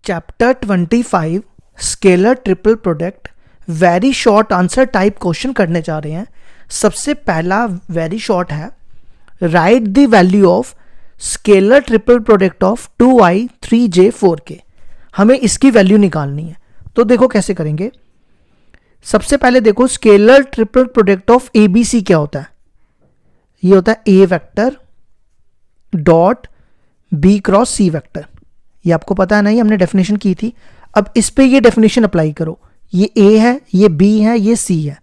Chapter 25 scalar triple product very short answer type question करने जा रहे हैं। सबसे पहला वेरी शॉर्ट है, right the value of scalar triple product of 2i 3j 4k। हमें इसकी वैल्यू निकालनी है। तो देखो कैसे करेंगे। सबसे पहले देखो scalar triple product of ABC क्या होता है। ये होता है A vector dot B cross C vector. ये आपको पता है ना, ये हमने डेफिनेशन की थी। अब इस पे ये डेफिनेशन अप्लाई करो। ये A है, ये B है, ये C है,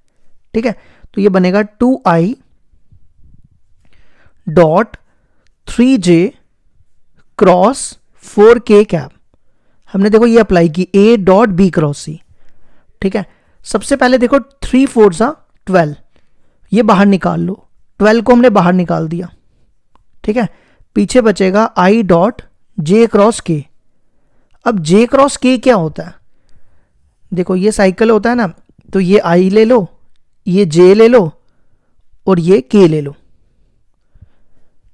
ठीक है। तो ये बनेगा 2i dot 3j cross 4k cap. हमने देखो ये अप्लाई की A dot B cross C, ठीक है। सबसे पहले देखो 3 4 सा 12, ये बाहर निकाल लो। 12 को हमने बाहर निकाल दिया, ठीक है। पीछे बचेगा i dot j cross k। अब j क्रॉस k क्या होता है, देखो ये साइकिल होता है ना, तो ये i ले लो, ये j ले लो और ये k ले लो,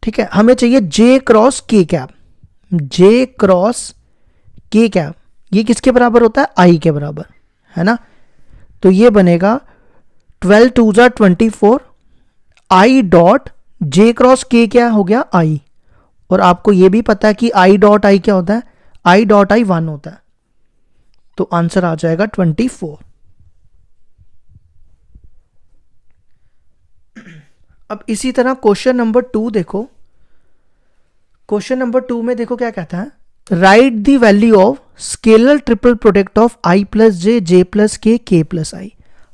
ठीक है। हमें चाहिए j cross k cap. j cross k cap ये किसके बराबर होता है, i के बराबर, है ना। तो ये बनेगा 12 2 जा 24, i dot j cross k क्या हो गया, i। और आपको ये भी पता है कि i डॉट i क्या होता है, i डॉट i 1 होता है। तो आंसर आ जाएगा 24। अब इसी तरह क्वेश्चन नंबर 2 देखो। क्वेश्चन नंबर 2 में देखो क्या कहता है, right the value of scalar triple product of i plus j plus k plus i।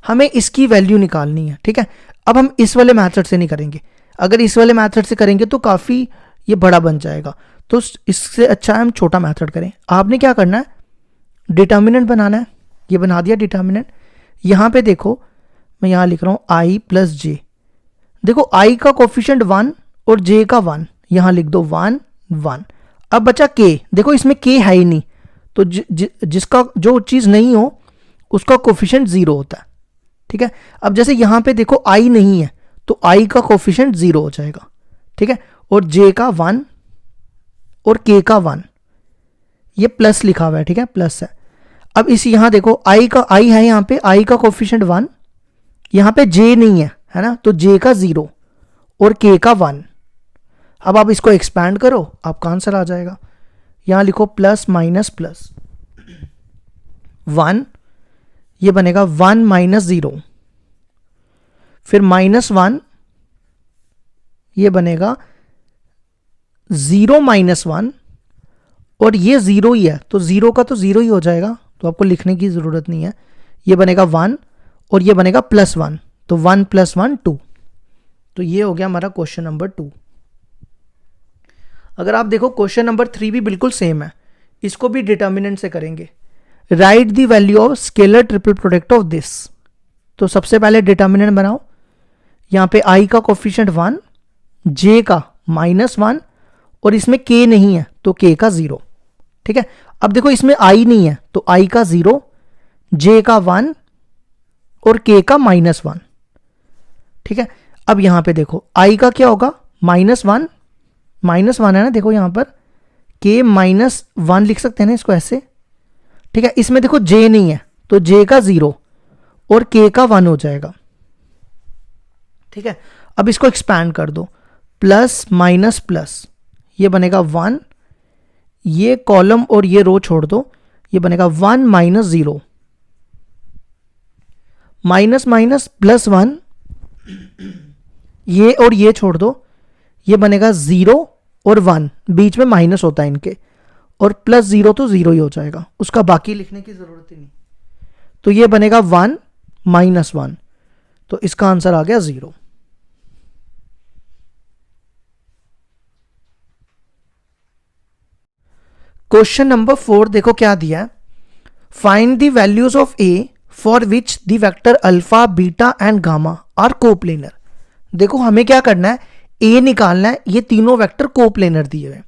हमें इसकी वैल्यू निकालनी है, ठीक है। अब हम इस वाले मेथड से नहीं करेंगे। अगर इस वाले मेथड से करेंगे तो काफ़ी ये बड़ा बन जाएगा, तो इससे अच्छा है हम छोटा मेथड करें। आपने क्या करना है, डिटर्मिनेंट बनाना है। ये बना दिया डिटर्मिनेंट। यहाँ पे देखो मैं यहाँ लिख रहा हूँ i प्लस j। देखो i का कोफिशिएंट 1 और j का 1, यहाँ लिख दो 1 1। अब बचा k, देखो इसमें k है ही नहीं, तो जिसका जो चीज़ नहीं हो उसका कोफिशिएंट 0 होता है, ठीक है। अब जैसे यहाँ पे देखो i नहीं है, तो i का कोफिशिएंट 0 हो जाएगा, ठीक है। और j का 1 और k का 1, ये प्लस लिखा हुआ है, ठीक है, प्लस है। अब इस यहाँ देखो i का i है, यहाँ पे i का कोफिशिएंट 1, यहाँ पे j नहीं है ना, तो j का 0 और k का 1। अब आप इसको एक्सपैंड करो, आपका आंसर आ जाएगा। यहाँ लिखो प्लस माइनस प्लस 1, ये बनेगा 1 माइनस 0, फिर माइनस 1, ये बनेगा 0 माइनस 1, और ये 0 ही है, तो 0 का तो 0 ही हो जाएगा, तो आपको लिखने की ज़रूरत नहीं है। ये बनेगा 1 और ये बनेगा प्लस 1, तो 1 प्लस 1 2। तो ये हो गया हमारा क्वेश्चन नंबर 2। अगर आप देखो क्वेश्चन नंबर 3 भी बिल्कुल सेम है, इसको भी डिटर्मिनेंट से करेंगे। Right the value of scalar triple product of this. तो सबसे पहले डिटर्मिनेंट बनाओ। यहाँ पे i का कोफिशिएंट 1, j का -1 और इसमें k नहीं है, तो k का 0, ठीक है। अब देखो इसमें i नहीं है, तो i का 0, j का 1 और k का -1, ठीक है। अब यहाँ पे देखो i का क्या होगा, -1 है ना, देखो यहाँ पर k -1 लिख सकते हैं ना इसको ऐसे, ठीक है। इसमें देखो j नहीं है, तो j का 0 और k का 1 हो जाएगा, ठीक है। अब इसको एक्सपैंड कर दो, प्लस माइनस प्लस, ये बनेगा 1, ये कॉलम और ये रो छोड़ दो, ये बनेगा 1 माइनस 0, माइनस माइनस प्लस 1, ये और ये छोड़ दो, ये बनेगा 0 और 1, बीच में माइनस होता है इनके, और प्लस 0 तो 0 ही हो जाएगा, उसका बाकी लिखने की ज़रूरत ही नहीं। तो ये बनेगा 1 माइनस 1, तो इसका आंसर आ गया 0। क्वेश्चन नंबर 4 देखो क्या दिया है, find the values of a for which the vector alpha beta and gamma are coplanar. देखो हमें क्या करना है, a निकालना है। ये तीनों वेक्टर कोप्लेनर दिए हुए।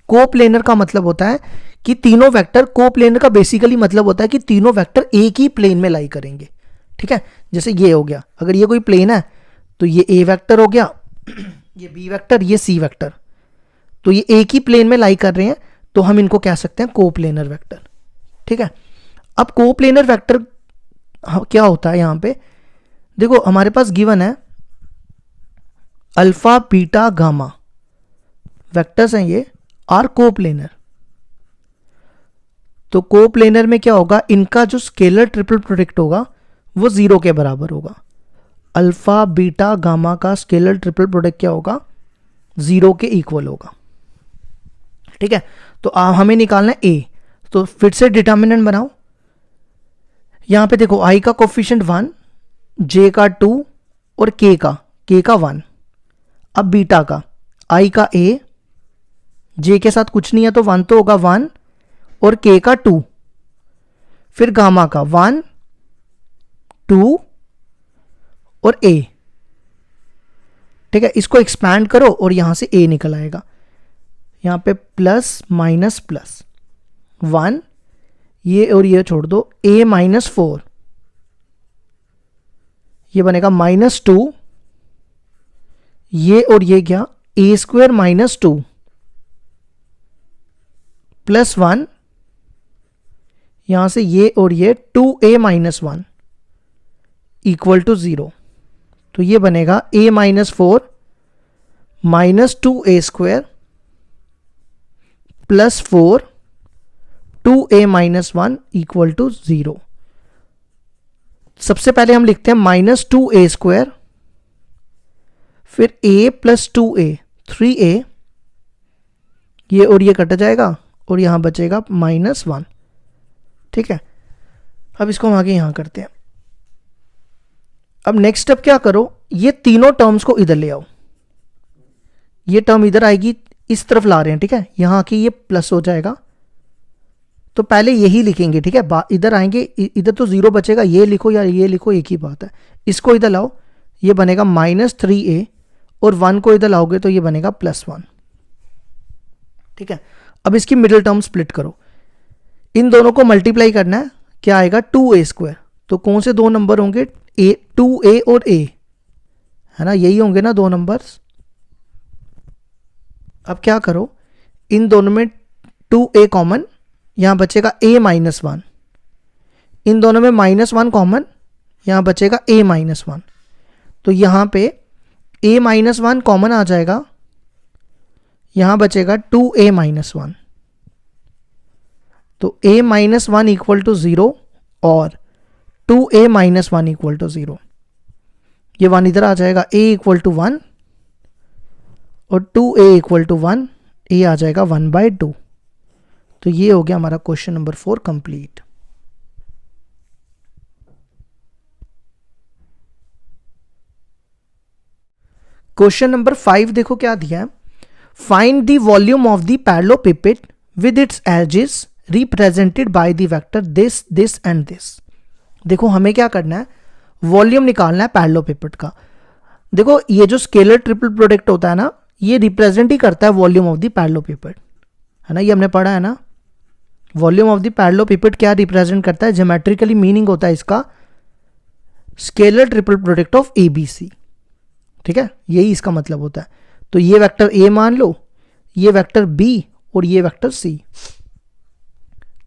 कोप्लेनर का मतलब होता है कि तीनों वेक्टर, कोप्लेनर का बेसिकली मतलब होता है कि तीनों वेक्टर एक ही प्लेन में लाई करेंगे, ठीक है। जैसे ये हो गया, अगर ये कोई प्लेन है तो ये a वेक्टर हो गया, ये b वेक्टर, ये c वेक्टर, तो ये एक ही प्लेन में लाई कर रहे हैं, तो हम इनको कह सकते हैं कोप्लेनर वेक्टर, ठीक है। अब कोप्लेनर वेक्टर क्या होता है यहां पे, देखो हमारे पास गिवन है अल्फा बीटा गामा वेक्टर्स हैं, ये आर कोप्लेनर। तो कोप्लेनर में क्या होगा, इनका जो स्केलर ट्रिपल प्रोडक्ट होगा वो 0 के बराबर होगा। अल्फा बीटा गामा का स्केलर ट्रिपल प्रोडक्ट क्या होगा, 0 के इक्वल होगा। ठीक है, तो हमें निकालना है ए। तो फिर से डिटर्मिनेंट बनाओ। यहां पे देखो आई का कोफिशिएंट 1, जे का 2 और के का 1। अब बीटा का आई का ए, जे के साथ कुछ नहीं है तो 1 तो होगा 1 और के का 2, फिर गामा का 1 2 और ए। ठीक है, इसको एक्सपैंड करो और यहां से ए निकल आएगा। यहां पे प्लस माइनस प्लस 1, ये और ये छोड़ दो, a -4, ये बनेगा -2, ये और ये क्या, a² - 2 प्लस 1, यहां से ये और ये 2a - 1 इक्वल टू 0। तो ये बनेगा a -4 -2a² plus 4 2a - 1 equal to 0। सबसे पहले हम लिखते हैं -2a², फिर a + 2a 3a, ये और ये कट जाएगा और यहां बचेगा -1। ठीक है, अब इसको हम आगे यहां करते हैं। अब नेक्स्ट स्टेप क्या करो, ये तीनों टर्म्स को इधर ले आओ। ये टर्म इधर आएगी, इस तरफ ला रहे हैं। ठीक है, यहां की ये प्लस हो जाएगा, तो पहले यही लिखेंगे। ठीक है, इधर आएंगे, इधर तो 0 बचेगा, ये लिखो या ये लिखो एक ही बात है। इसको इधर लाओ, ये बनेगा -3a और 1 को इधर लाओगे तो ये बनेगा +1। ठीक है, अब इसकी मिडिल टर्म स्प्लिट करो, इन दोनों को मल्टीप्लाई करना है, क्या आएगा 2a²। तो कौन से दो नंबर होंगे, 2a और a, है ना, यही होंगे ना दो नंबर्स। अब क्या करो, इन दोनों में 2a कॉमन, यहां बचेगा a -1, इन दोनों में -1 कॉमन, यहां बचेगा a -1। तो यहां पे a -1 कॉमन आ जाएगा, यहां बचेगा 2a -1। तो a -1 इक्वल टू 0 और 2a -1 इक्वल टू 0। ये 1 इधर आ जाएगा, a इक्वल टू 1 और 2a इक्वल टू 1, a आ जाएगा 1/2। तो ये हो गया हमारा question number 4 complete. Question number 5 देखो क्या दिया है, find the volume of the parallelepiped with its edges represented by the vector this this and this. देखो हमें क्या करना है, वॉल्यूम निकालना है पैरेललोपिपेड का। देखो ये जो स्केलर ट्रिपल प्रोडक्ट होता है ना, ये रिप्रेजेंट ही करता है वॉल्यूम ऑफ द पैरेललोपिपेड, है ना, ये हमने पढ़ा है ना। वॉल्यूम ऑफ द पैरेललोपिपेड क्या रिप्रेजेंट करता है, ज्योमेट्रिकली मीनिंग होता है इसका scalar triple product of ABC। ठीक है, यही इसका मतलब होता है। तो ये वेक्टर A मान लो, ये वेक्टर B और ये वेक्टर C।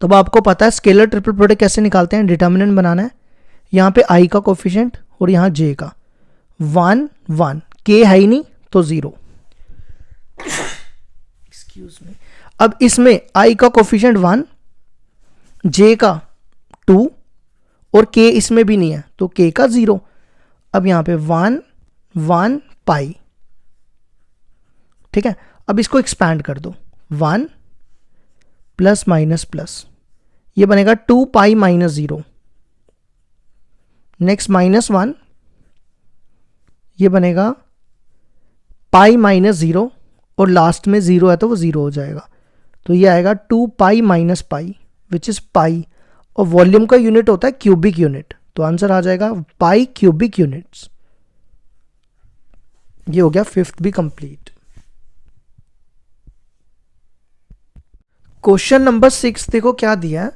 तो अब आपको पता है स्केलर ट्रिपल प्रोडक्ट कैसे निकालते हैं, डिटर्मिनेंट बनाना है। यहाँ पे I का कोफिशिएंट और यहाँ J का 1 1, K है ही नहीं तो 0। Excuse me. अब इसमें I का कोफिशिएंट 1, J का 2 और K इसमें भी नहीं है तो K का 0। अब यहाँ पे 1 1 पाई। ठीक है, अब इसको एक्सपैंड कर दो, 1 प्लस माइनस प्लस, ये बनेगा 2 पाई -0। नेक्स्ट -1, ये बनेगा पाई -0 और लास्ट में 0 है तो वो 0 हो जाएगा। तो ये आएगा 2 pi minus pi which is pi, और वॉल्यूम का यूनिट होता है क्यूबिक यूनिट, तो आंसर आ जाएगा पाई क्यूबिक यूनिट्स। ये हो गया 5th भी कंप्लीट। क्वेश्चन नंबर 6 देखो क्या दिया है,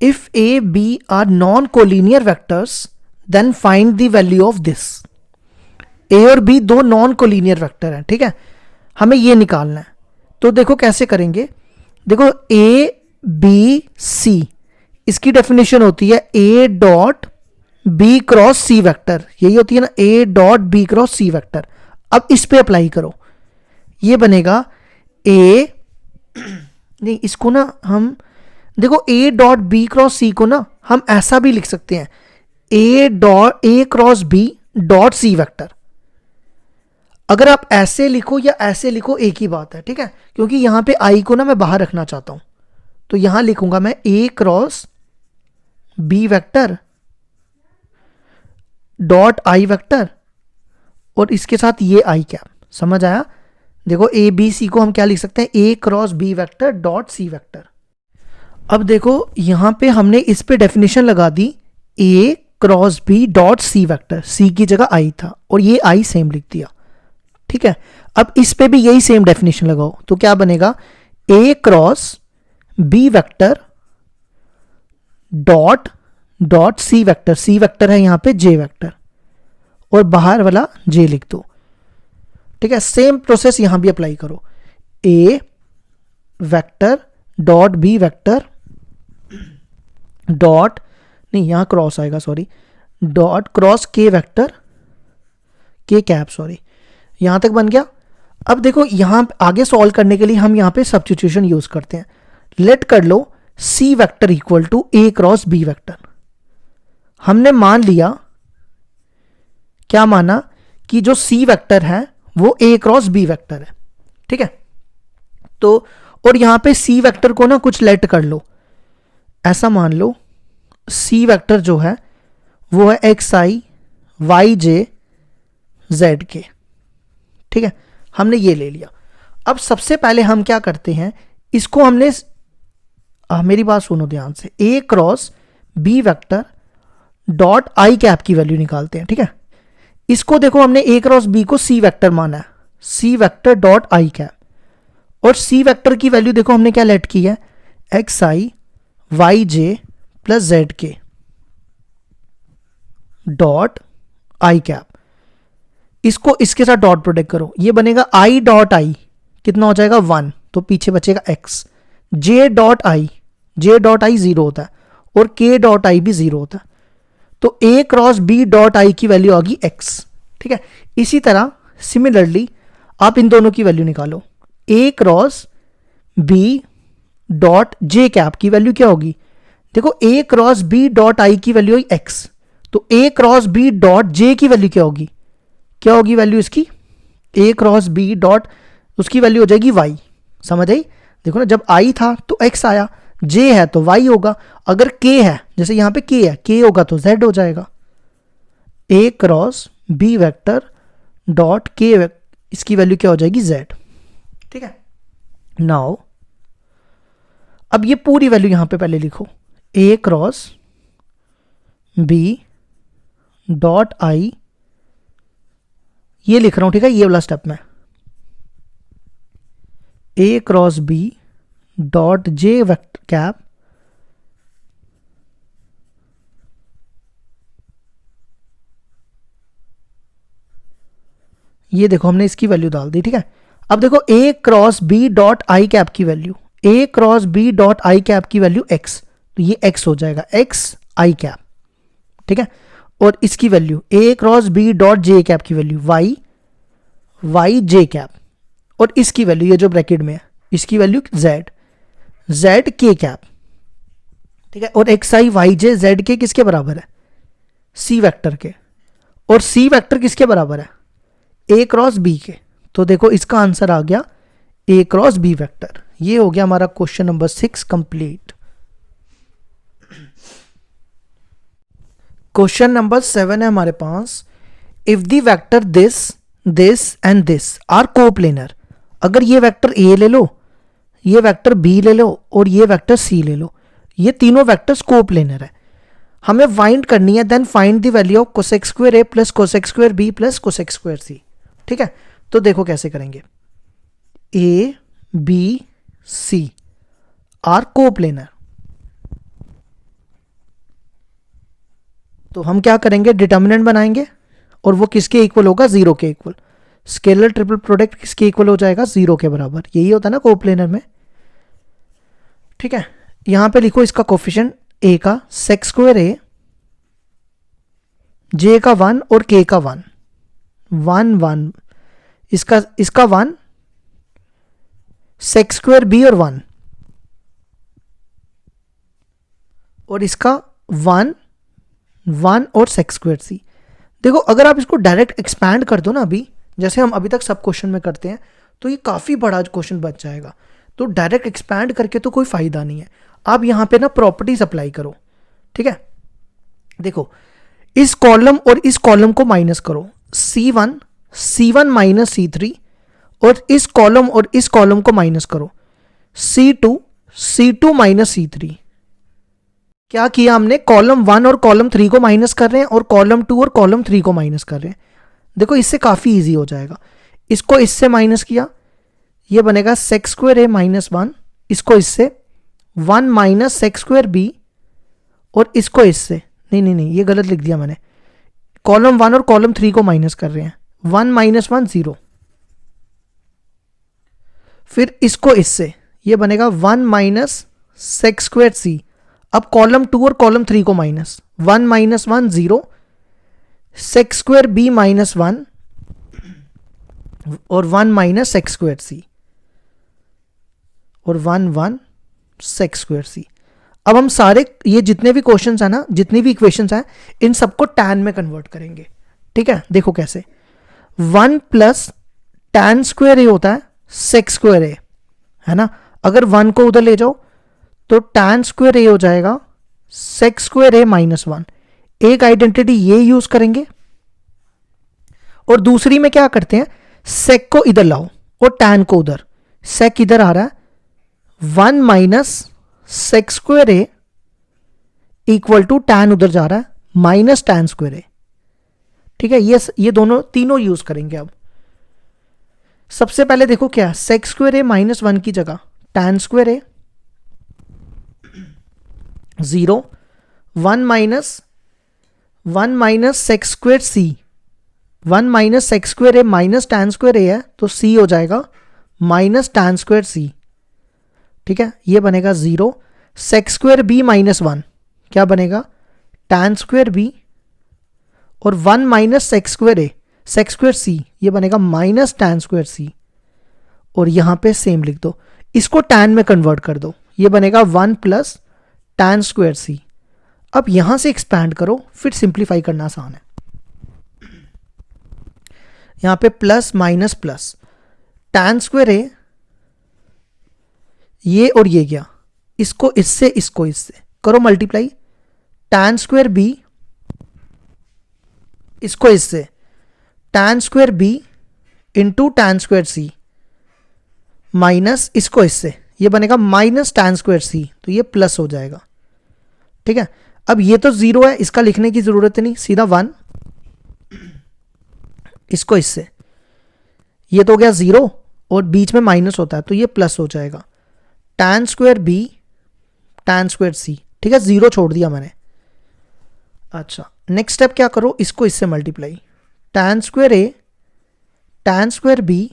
if A B are non collinear vectors then find the value of this. A और B दो नॉन कोलिनियर वेक्टर हैं। ठीक है, हमें ये निकालना है। तो देखो कैसे करेंगे, देखो A B C इसकी डेफिनेशन होती है A dot B cross C vector, यही होती है ना, A dot B cross C vector. अब इस पे अप्लाई करो, ये बनेगा ए, नहीं इसको ना हम देखो A dot B cross C को ना हम ऐसा भी लिख सकते हैं, A cross B dot C vector. अगर आप ऐसे लिखो या ऐसे लिखो एक ही बात है, ठीक है, क्योंकि यहां पे आई को ना मैं बाहर रखना चाहता हूं, तो यहां लिखूंगा मैं A cross B vector dot I vector और इसके साथ ये आई कैप। समझ आया? देखो ए बी सी को हम क्या लिख सकते हैं, A cross B vector dot C vector. अब देखो यहां पे हमने इस पे डेफिनेशन लगा दी A cross B dot C vector, C की जगह आई था और ये आई सेम लिख दिया, ठीक है। अब इस पे भी यही सेम डेफिनेशन लगाओ, तो क्या बनेगा, A cross B vector dot dot C vector, C vector है यहां पे जे वेक्टर और बाहर वाला जे लिख दो, ठीक है। सेम प्रोसेस यहां भी अप्लाई करो, A vector dot B vector dot, नहीं यहां क्रॉस आएगा, सॉरी, डॉट क्रॉस के वेक्टर के कैप, सॉरी, यहां तक बन गया। अब देखो यहां आगे सॉल्व करने के लिए हम यहां पे सब्स्टिट्यूशन यूज करते हैं। लेट कर लो C vector equal to A cross B vector. हमने मान लिया, क्या माना, कि जो सी वेक्टर है वो ए क्रॉस बी वेक्टर है, ठीक है। तो और यहां पे सी वेक्टर को ना कुछ लेट कर लो, ऐसा मान लो सी वेक्टर जो है वो है x I Y J Z के, ठीक है, हमने ये ले लिया। अब सबसे पहले हम क्या करते हैं, इसको हमने मेरी बात सुनो ध्यान से, A cross B vector dot I cap की वैल्यू निकालते हैं, ठीक है। इसको देखो हमने ए क्रॉस बी को सी वेक्टर माना है, C vector dot I cap, और सी वेक्टर की वैल्यू देखो हमने क्या लेट की है, x I Y J plus Z के डॉट आई कैप। इसको इसके साथ डॉट प्रोडक्ट करो, ये बनेगा आई डॉट आई, कितना हो जाएगा 1, तो पीछे बचेगा x. J dot I, J dot I 0 होता है और के डॉट आई भी 0 होता है, तो A cross B dot I की वैल्यू आ गई एक्स, ठीक है। इसी तरह सिमिलरली आप इन दोनों की वैल्यू निकालो, A cross B dot J cap की वैल्यू क्या होगी, देखो A cross B dot I की वैल्यू है एक्स, तो A cross B dot J की वैल्यू क्या होगी, क्या होगी वैल्यू इसकी, ए क्रॉस बी डॉट, उसकी वैल्यू हो जाएगी वाई। समझ आई? देखो ना, जब आई था तो एक्स आया, जे है तो वाई होगा, अगर के है, जैसे यहां पे के है, के होगा तो जेड हो जाएगा। ए क्रॉस बी वेक्टर डॉट के, इसकी वैल्यू क्या हो जाएगी, जेड, ठीक है। नाउ अब ये पूरी वैल्यू यहां पे पहले लिखो, ए क्रॉस बी डॉट आई, ये लिख रहा हूं, ठीक है, ये वाला स्टेप में, A cross B dot J vector cap ये देखो हमने इसकी वैल्यू डाल दी, ठीक है। अब देखो A cross B dot I cap की value, A cross B dot I cap की वैल्यू एक्स, तो ये एक्स हो जाएगा, एक्स आई कैप, ठीक है। और इसकी value A cross B dot J cap की value Y, Y J cap, और इसकी वैल्यू ये जो ब्रैकेट में है इसकी value Z, Z K cap, ठीक है। और X I Y J Z K किसके बराबर है, सी वेक्टर के, और सी वेक्टर किसके बराबर है, ए क्रॉस बी के। तो देखो इसका आंसर आ गया ए क्रॉस बी वेक्टर। ये हो गया हमारा question number 6 complete. Question number 7 है हमारे पास, if the vector this this and this are coplanar. अगर ये वेक्टर ए ले लो, ये वेक्टर बी ले लो और ये वेक्टर सी ले लो, ये तीनों वेक्टर्स कोप्लेनर है, हमें फाइंड करनी है, then find the value of cosec square A plus cosec square B plus cosec square C, ठीक है। तो देखो कैसे करेंगे, A B C are coplanar, तो हम क्या करेंगे, डिटर्मिनेंट बनाएंगे और वो किसके इक्वल होगा, 0 के इक्वल। स्केलर ट्रिपल प्रोडक्ट किसके इक्वल हो जाएगा, 0 के बराबर। यही होता है ना कोप्लेनर में, ठीक है। यहां पे लिखो इसका कोफिशिएंट ए का सेक स्क्वायर ए, जे का 1 और के का 1, 1 1, इसका 1, सेक स्क्वायर बी और 1, और इसका 1 1 और सेक स्क्वायर सी। देखो अगर आप इसको डायरेक्ट एक्सपैंड कर दो ना, अभी जैसे हम अभी तक सब क्वेश्चन में करते हैं, तो ये काफ़ी बड़ा क्वेश्चन बच जाएगा। तो डायरेक्ट एक्सपैंड करके तो कोई फ़ायदा नहीं है। आप यहाँ पे ना प्रॉपर्टीज अप्लाई करो, ठीक है। देखो इस कॉलम और इस कॉलम को माइनस करो, C1 माइनस C3, और इस कॉलम और इस कॉलम को माइनस करो, C2 माइनस C3। क्या किया हमने, कॉलम 1 और कॉलम 3 को माइनस कर रहे हैं और कॉलम 2 और कॉलम 3 को माइनस कर रहे हैं। देखो इससे काफ़ी इजी हो जाएगा। इसको इससे माइनस किया, ये बनेगा सेक स्क्वायर ए माइनस 1, इसको इससे 1 माइनस सेक स्क्वायर बी, और इसको इससे नहीं ये गलत लिख दिया मैंने, कॉलम 1 और कॉलम 3 को माइनस कर रहे हैं, 1 माइनस 1 0, फिर इसको इससे, ये बनेगा 1 माइनस सेक स्क्वायर सी। अब कॉलम 2 और कॉलम 3 को minus, 1 minus 1 0, sec square B minus 1 और 1 माइनस सेक स्क्वायर सी, और 1 1 सेक स्क्वायर सी। अब हम सारे ये जितने भी क्वेश्चंस हैं ना, जितनी भी इक्वेशंस हैं, इन सबको टैन में कन्वर्ट करेंगे, ठीक है। देखो कैसे, 1 प्लस टैन स्क्वायर ए होता है सेक स्क्वायर ए, है ना। अगर 1 को उधर ले जाओ तो टैन स्क्वायर ए हो जाएगा सेक स्क्वायर ए माइनस 1। एक आइडेंटिटी ये यूज करेंगे, और दूसरी में क्या करते हैं, सेक को इधर लाओ और टैन को उधर, सेक इधर आ रहा है, 1 minus sec square A equal to tan उधर जा रहा है माइनस टैन स्क्वायर ए, ठीक है। ये दोनों तीनों यूज करेंगे। अब सबसे पहले देखो क्या, सेक स्क्वायर ए माइनस 1 की जगह टैन स्क्वायर ए 0, 1 माइनस सेक स्क्वायर सी, 1 माइनस सेक स्क्वायर ए माइनस टैन स्क्वायर ए है, तो सी हो जाएगा माइनस टैन स्क्वायर सी, ठीक है। ये बनेगा 0, सेक स्क्वायर बी माइनस 1, क्या बनेगा, टैन स्क्वायर बी, और 1 माइनस सेक स्क्वायर ए, सेक स्क्वायर सी, ये बनेगा माइनस टैन स्क्वायर सी, और यहां पे सेम लिख दो, इसको टैन में कन्वर्ट कर दो, ये बनेगा 1 प्लस टैन स्क्वायर सी। अब यहां से एक्सपैंड करो, फिर सिंप्लीफाई करना आसान है। यहां पे plus minus plus, tan square A, ये और ये गया, इसको इससे करो मल्टीप्लाई, टैन स्क्वायर बी, इसको इससे tan square B into tan square C, minus इसको इससे, ये बनेगा माइनस टैन स्क्वायर सी, तो ये प्लस हो जाएगा, ठीक है। अब ये तो 0 है, इसका लिखने की जरूरत नहीं, सीधा 1, इसको इससे, ये तो हो गया 0 और बीच में माइनस होता है, तो ये प्लस हो जाएगा, tan square B tan square C, ठीक है। 0 छोड़ दिया मैंने। अच्छा नेक्स्ट स्टेप क्या करो, इसको इससे multiply, tan square A tan square B,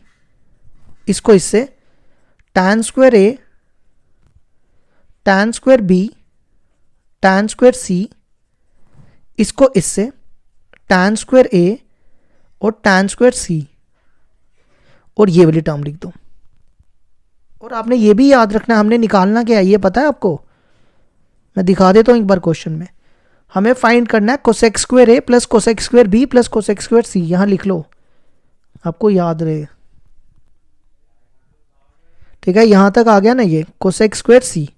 इसको इससे tan square A tan square B tan square C, इसको इससे टैन स्क्वायर ए और टैन स्क्वायर सी, और ये वाली टर्म लिख दो। और आपने ये भी याद रखना, हमने निकालना क्या है ये पता है आपको, मैं दिखा देता हूँ एक बार क्वेश्चन में। हमें फाइंड करना है cosec square A plus cosec square B plus cosec square C, यहां लिख लो आपको याद रहे, ठीक है। यहां तक आ गया ना ये कोसेक स्क्वायर सी।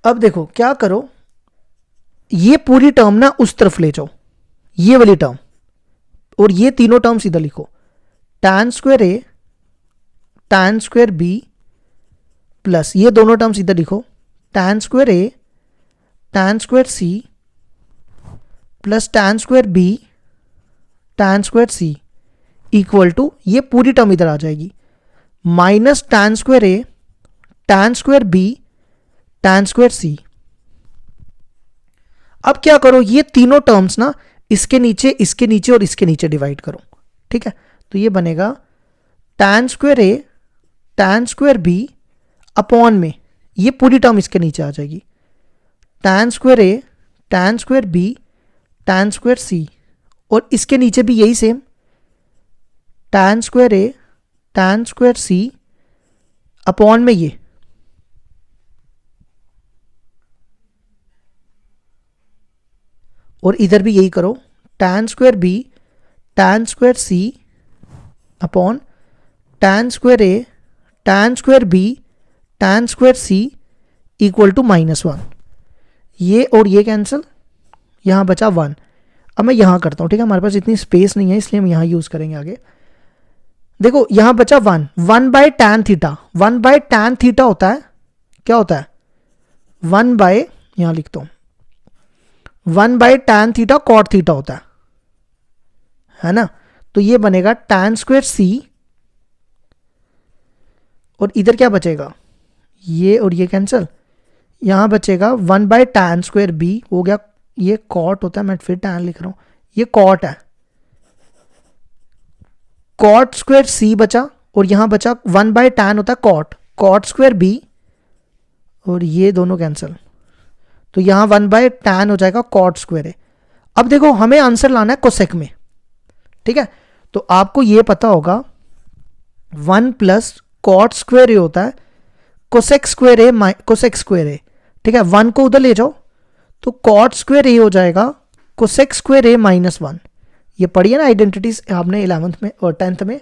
अब देखो क्या करो, ये पूरी टर्म ना उस तरफ ले जाओ, ये वाली टर्म, और ये तीनों टर्म सीधा लिखो, tan square A tan square B plus ये दोनों टर्म सीधा लिखो, tan square A tan square C plus tan square B tan square C equal to, ये पूरी टर्म इधर आ जाएगी, minus tan square A tan square B tan square C. अब क्या करो, ये तीनों टर्म्स ना इसके नीचे और इसके नीचे डिवाइड करो, ठीक है। तो ये बनेगा tan square A tan square B upon में, ये पूरी टर्म इसके नीचे आ जाएगी, tan square A, tan square B, tan square C, और इसके नीचे भी यही same, tan square A, tan square C upon में ये, और इधर भी यही करो, tan square B, tan square C upon tan square A, tan square B, tan square C equal to -1। ये और ये कैंसिल, यहाँ बचा 1। अब मैं यहाँ करता हूँ, ठीक है, हमारे पास इतनी स्पेस नहीं है इसलिए हम यहाँ यूज़ करेंगे आगे। देखो यहाँ बचा 1, 1/tan थीटा, 1/tan थीटा होता है, क्या होता है, 1 बाय, यहाँ लिखता हूँ, 1/tan थीटा कॉट थीटा होता है ना। तो ये बनेगा tan स्क्वायर सी, और इधर क्या बचेगा, ये और ये कैंसिल, यहाँ बचेगा 1/tan स्क्वायर बी हो गया, ये कॉट होता है, मैं फिर tan लिख रहा हूँ, ये कॉट है, कॉट स्क्वायर सी बचा, और यहाँ बचा 1/tan होता है कॉट, कॉट स्क्वायर बी, और ये दोनों कैंसिल, तो यहाँ 1/tan हो जाएगा कॉट स्क्वायर ए। अब देखो हमें आंसर लाना है कोसेक में, ठीक है, तो आपको ये पता होगा 1 प्लस कॉट स्क्वायर ए होता है कोसेक स्क्वायर ए, कोसेक स्क्वायर ए, ठीक है, 1 को उधर ले जाओ तो कॉट स्क्वायर ए हो जाएगा कोसेक स्क्वायर ए -1। ये पढ़िए ना आइडेंटिटीज आपने 11th में और 10th में।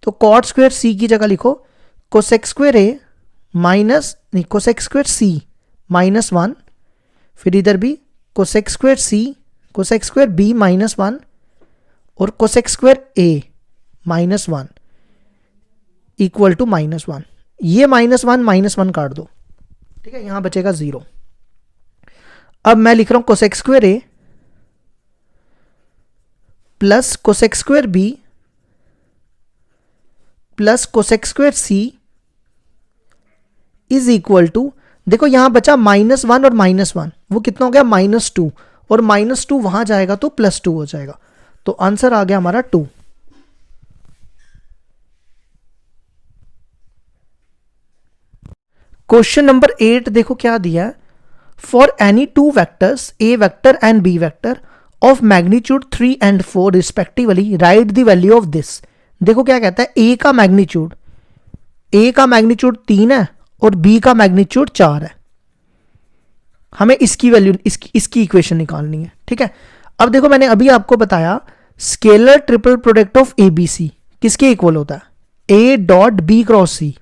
तो कॉट स्क्वायर सी की जगह लिखो कोसेक स्क्वायर ए नहीं, कोसेक स्क्वायर सी -1, फिर इधर भी cosec square C, cosec square B -1, और cosec square A -1 equal to -1। ये -1 काट दो, ठीक है, यहां बचेगा 0। अब मैं लिख रहा हूं cosec square A plus cosec square B plus cosec square C is equal to, देखो यहां बचा -1 और -1, वो कितना हो गया -2, और -2 वहां जाएगा तो +2 हो जाएगा, तो आंसर आ गया हमारा 2। क्वेश्चन नंबर 8 देखो क्या दिया है, for any 2 vectors A vector and B vector of magnitude 3 and 4 respectively write the value of this. देखो क्या कहता है, ए का मैग्नीट्यूड 3 है और बी का मैग्नीट्यूड 4 है, हमें इसकी वैल्यू इसकी इक्वेशन निकालनी है, ठीक है। अब देखो मैंने अभी आपको बताया scalar triple product of A B C किसके इक्वल होता है, A dot B cross C,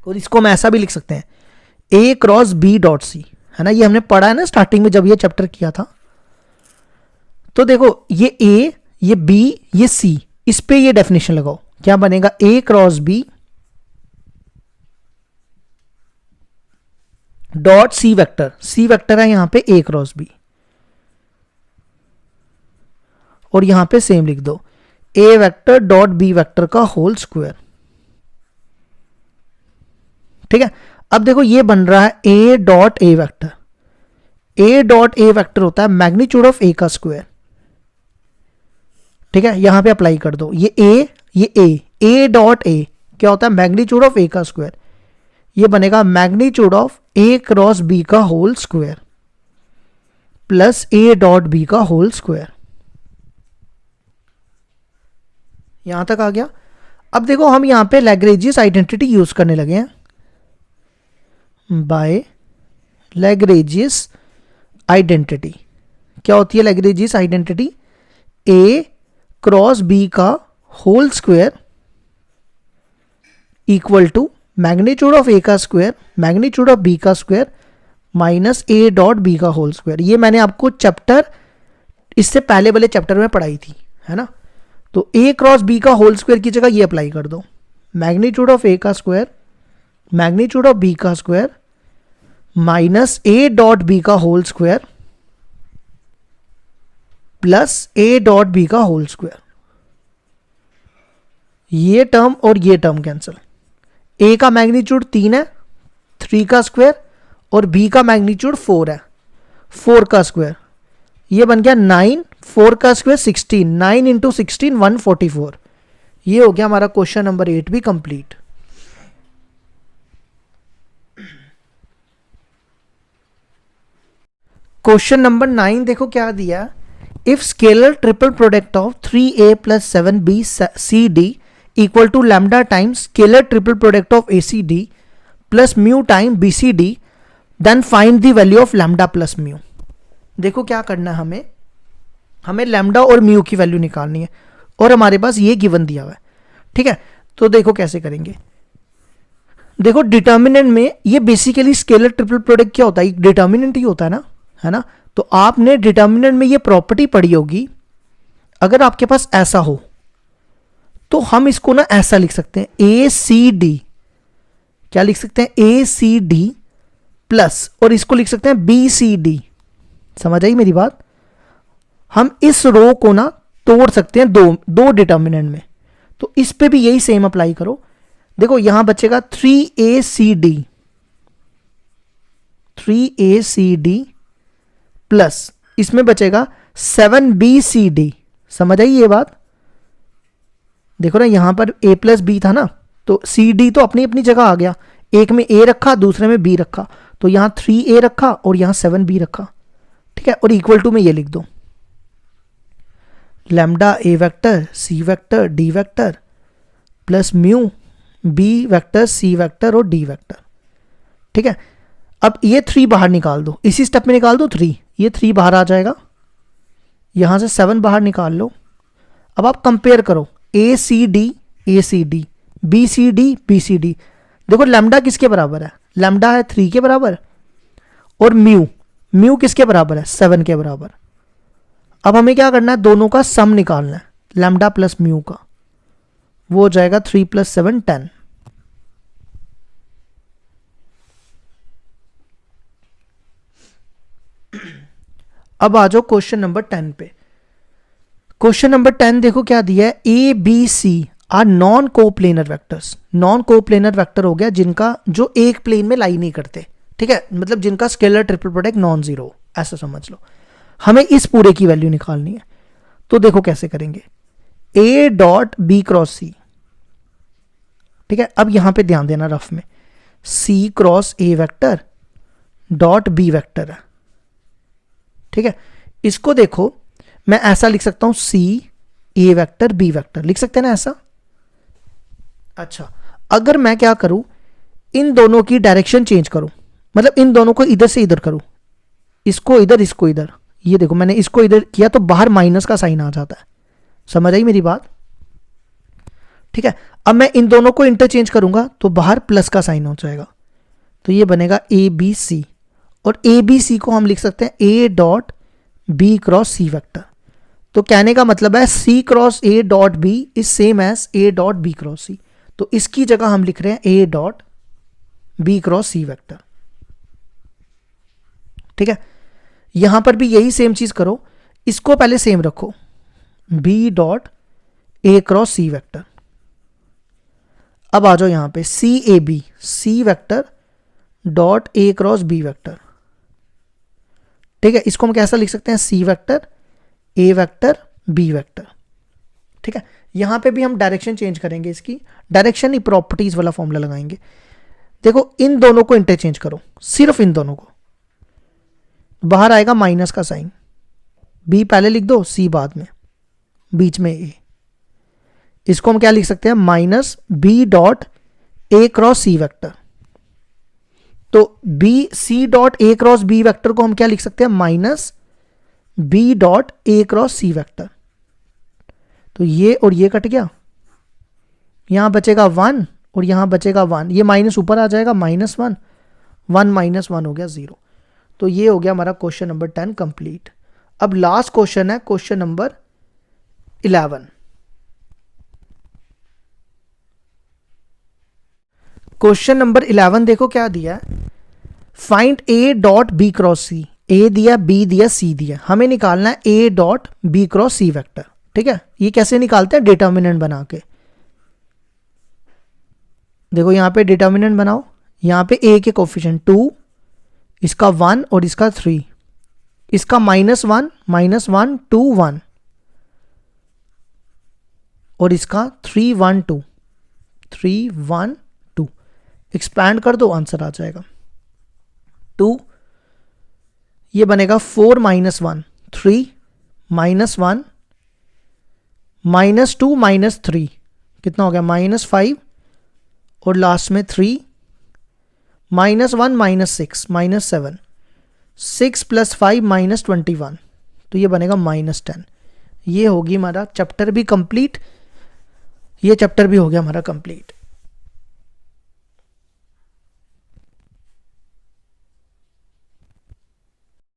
और इसको हम ऐसा भी लिख सकते हैं A cross B dot C, है ना, ये हमने पढ़ा है ना स्टार्टिंग में जब ये चैप्टर किया था। तो देखो ये ए, ये बी, ये सी, इस पे ये डेफिनेशन लगाओ, क्या बनेगा, A cross B dot C vector है यहां पे ए क्रॉस बी, और यहां पे सेम लिख दो ए वेक्टर डॉट बी वेक्टर का होल स्क्वायर, ठीक है। अब देखो ये बन रहा है A dot A vector, A dot A vector होता है मैग्नीट्यूड ऑफ ए का स्क्वायर, ठीक है, यहां पे अप्लाई कर दो, ये ए डॉट ए क्या होता है मैग्नीट्यूड ऑफ ए का स्क्वायर, ये बनेगा magnitude of A cross B का whole square plus A dot B का होल स्क्वायर। यहां तक आ गया। अब देखो हम यहां पे लैग्रेंजियस आइडेंटिटी यूज करने लगे हैं, बाय लैग्रेंजियस आइडेंटिटी। क्या होती है Lagrange's identity, A cross B का whole square equal to magnitude of A का स्क्वायर मैग्नीट्यूड ऑफ बी का square minus A dot B का होल स्क्वायर। ये मैंने आपको चैप्टर इससे पहले वाले चैप्टर में पढ़ाई थी, है ना। तो ए क्रॉस बी का होल स्क्वायर की जगह ये अप्लाई कर दो, मैग्नीट्यूड ऑफ ए का स्क्वायर मैग्नीट्यूड ऑफ बी का square minus A dot B का whole square plus A dot B का होल स्क्वायर। ये टर्म और ये टर्म कैंसिल, ए का मैग्नीट्यूड 3 है 3 का स्क्वायर, और बी का मैग्नीट्यूड 4 है 4 का स्क्वायर, ये बन गया 9, 4 का स्क्वायर 16, 9 इंटू 16 144। ये हो गया हमारा क्वेश्चन नंबर 8 भी कंप्लीट। क्वेश्चन नंबर 9 देखो क्या दिया, if scalar triple product of 3a plus 7b C D equal to lambda times scalar triple product of A C D plus mu time B C D, then find the value of lambda plus mu. देखो क्या करना है, हमें lambda और mu की value निकालनी है और हमारे पास ये गिवन दिया हुआ है, ठीक है। तो देखो कैसे करेंगे। देखो डिटर्मिनेंट में ये बेसिकली स्केलर ट्रिपल प्रोडक्ट क्या होता है, डिटर्मिनेंट ही होता है ना। तो आपने डिटर्मिनेंट में ये प्रॉपर्टी पढ़ी होगी, अगर आपके पास ऐसा हो तो हम इसको ना ऐसा लिख सकते हैं, ए सी डी, क्या लिख सकते हैं, ए सी डी प्लस, और इसको लिख सकते हैं बी सी डी। समझ आई मेरी बात। हम इस रो को ना तोड़ सकते हैं दो डिटर्मिनेंट में, तो इस पे भी यही सेम अप्लाई करो। देखो यहां बचेगा 3ACD प्लस इसमें बचेगा 7BCD। समझ आई ये बात। देखो ना यहां पर A प्लस बी था ना, तो CD तो अपनी अपनी जगह आ गया, एक में A रखा दूसरे में B रखा, तो यहां 3A रखा और यहां 7B रखा, ठीक है। और इक्वल टू में ये लिख दो, lambda A vector C vector D vector plus mu B vector C vector और D वेक्टर, ठीक है। अब ये 3 बाहर निकाल दो, इसी स्टेप में निकाल दो 3, ये 3 बाहर आ जाएगा, यहां से 7 बाहर निकाल लो। अब आप कंपेयर करो, ACD BCD BCD। देखो लैम्डा किसके बराबर है, लैम्डा है 3 के बराबर, और म्यू किसके बराबर है, 7 के बराबर। अब हमें क्या करना है, दोनों का सम निकालना है, लैम्डा प्लस म्यू का, वो हो जाएगा 3 + 7 10। अब आ जाओ क्वेश्चन नंबर 10 पे। क्वेश्चन नंबर 10 देखो क्या दिया है, A B C are non coplanar vectors. Non coplanar vector हो गया जिनका जो एक प्लेन में लाई नहीं करते, ठीक है, मतलब जिनका scalar triple product non zero, ऐसा समझ लो। हमें इस पूरे की वैल्यू निकालनी है, तो देखो कैसे करेंगे, A dot B cross C, ठीक है। अब यहां पे ध्यान देना, रफ में C cross A vector dot B vector है, ठीक है। इसको देखो मैं ऐसा लिख सकता हूं, C A vector B vector, लिख सकते हैं ना ऐसा। अच्छा, अगर मैं क्या करूं, इन दोनों की डायरेक्शन चेंज करूं, मतलब इन दोनों को इधर से इधर करूं, इसको इधर इसको इधर, ये देखो मैंने इसको इधर किया तो बाहर माइनस का साइन आ जाता है। समझ आई मेरी बात, ठीक है। अब मैं इन दोनों को इंटरचेंज करूंगा तो बाहर प्लस का साइन हो जाएगा, तो ये बनेगा ABC, और ABC को हम लिख सकते हैं A dot B cross C vector. तो कहने का मतलब है C cross A dot B is same as A dot B cross C, तो इसकी जगह हम लिख रहे हैं A dot B cross C vector, ठीक है। यहां पर भी यही सेम चीज करो, इसको पहले सेम रखो, B dot A cross C vector. अब आ जाओ यहां पे CAB C vector dot A cross B vector, ठीक है। इसको हम कैसा लिख सकते हैं, C vector A vector B vector, ठीक है। यहां पे भी हम डायरेक्शन चेंज करेंगे, इसकी डायरेक्शन ही प्रॉपर्टीज वाला फॉर्मूला लगाएंगे। देखो इन दोनों को इंटरचेंज करो, सिर्फ इन दोनों को, बाहर आएगा माइनस का साइन, B पहले लिख दो C बाद में, बीच में A। इसको हम क्या लिख सकते हैं, minus B dot A cross C vector. तो C dot A cross B vector को हम क्या लिख सकते हैं, minus B dot A cross C vector. तो ये और ये कट गया, यहां बचेगा 1 और यहां बचेगा 1, ये माइनस ऊपर आ जाएगा, -1 1 - 1 हो गया 0। तो ये हो गया हमारा क्वेश्चन नंबर 10 कंप्लीट। अब लास्ट क्वेश्चन है क्वेश्चन नंबर 11। क्वेश्चन नंबर 11 देखो क्या दिया है, find A dot B cross C। A दिया, B दिया, C दिया, हमें निकालना है A dot B cross C vector, ठीक है। ये कैसे निकालते हैं, डिटर्मिनेंट बना के। देखो यहां पे डिटर्मिनेंट बनाओ, यहां पे A के कोफिशिएंट 2, इसका 1 और इसका 3, इसका -1 -1 2 1, और इसका 3 1 2 3 1 2, एक्सपैंड कर दो आंसर आ जाएगा 2। ये बनेगा 4 माइनस 1 3 माइनस 1 माइनस 2 माइनस 3 कितना हो गया -5 और लास्ट में 3 -1 -6 -7 6 + 5 -21 तो ये बनेगा -10। ये होगी हमारा चैप्टर भी कंप्लीट, ये चैप्टर भी हो गया हमारा कंप्लीट।